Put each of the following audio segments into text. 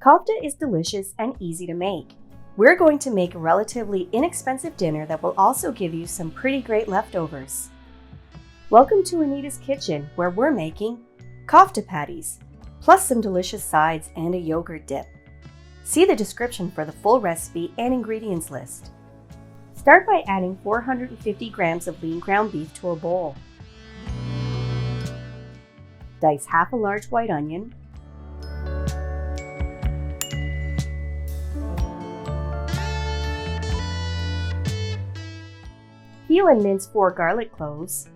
Kofta is delicious and easy to make. We're going to make a relatively inexpensive dinner that will also give you some pretty great leftovers. Welcome to Anita's Kitchen, where we're making kofta patties, plus some delicious sides and a yogurt dip. See the description for the full recipe and ingredients list. Start by adding 450 grams of lean ground beef to a bowl. Dice half a large white onion. Peel and mince 4 garlic cloves.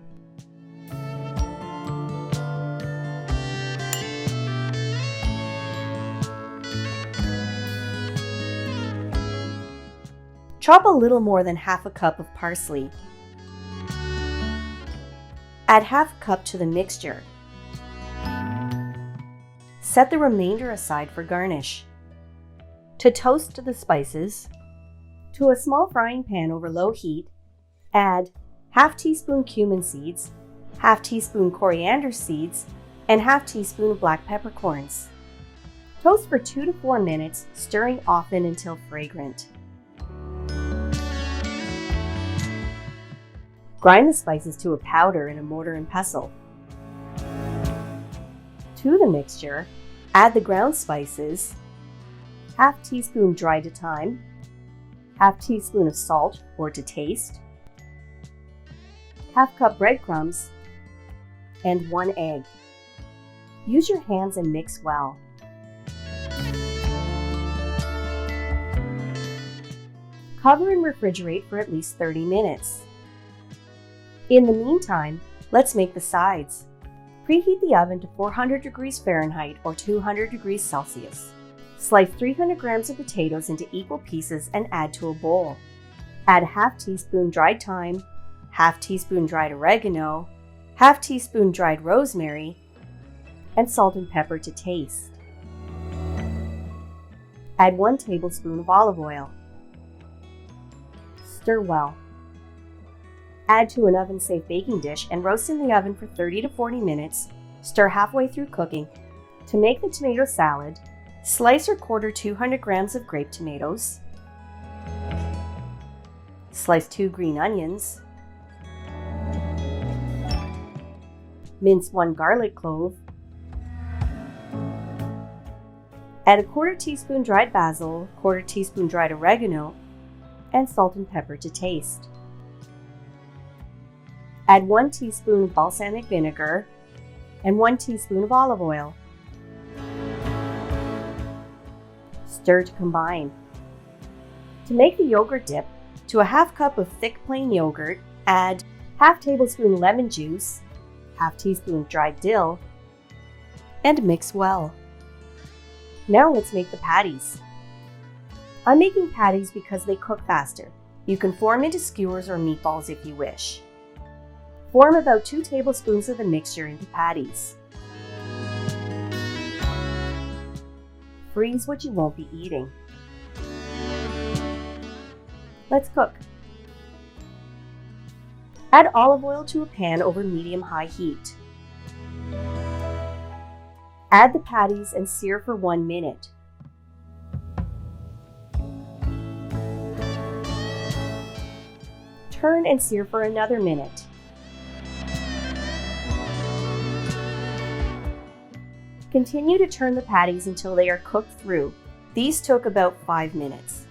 Chop a little more than half a cup of parsley. Add half a cup to the mixture. Set the remainder aside for garnish. To toast the spices, to a small frying pan over low heat, add half teaspoon cumin seeds, half teaspoon coriander seeds, and half teaspoon black peppercorns. Toast for 2 to 4 minutes, stirring often until fragrant. Grind the spices to a powder in a mortar and pestle. To the mixture, add the ground spices, half teaspoon dried thyme, half teaspoon of salt or to taste, half cup breadcrumbs, and 1 egg. Use your hands and mix well. Cover and refrigerate for at least 30 minutes. In the meantime, let's make the sides. Preheat the oven to 400 degrees Fahrenheit or 200 degrees Celsius. Slice 300 grams of potatoes into equal pieces and add to a bowl. Add half teaspoon dried thyme, half teaspoon dried oregano, half teaspoon dried rosemary, and salt and pepper to taste. Add 1 tablespoon of olive oil. Stir well. Add to an oven-safe baking dish and roast in the oven for 30 to 40 minutes. Stir halfway through cooking. To make the tomato salad, slice or quarter 200 grams of grape tomatoes. Slice 2 green onions. Mince 1 garlic clove. Add a quarter teaspoon dried basil, quarter teaspoon dried oregano, and salt and pepper to taste. Add 1 teaspoon of balsamic vinegar and 1 teaspoon of olive oil. Stir to combine. To make the yogurt dip, to a half cup of thick plain yogurt, add half tablespoon lemon juice, half teaspoon dried dill, and mix well. Now let's make the patties. I'm making patties because they cook faster. You can form into skewers or meatballs if you wish. Form about 2 tablespoons of the mixture into patties. Freeze what you won't be eating. Let's cook. Add olive oil to a pan over medium-high heat. Add the patties and sear for 1 minute. Turn and sear for another minute. Continue to turn the patties until they are cooked through. These took about 5 minutes.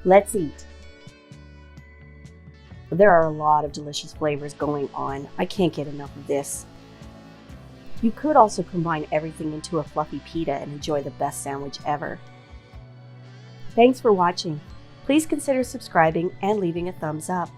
Let's eat. There are a lot of delicious flavors going on. I can't get enough of this. You could also combine everything into a fluffy pita and enjoy the best sandwich ever. Thanks for watching. Please consider subscribing and leaving a thumbs up.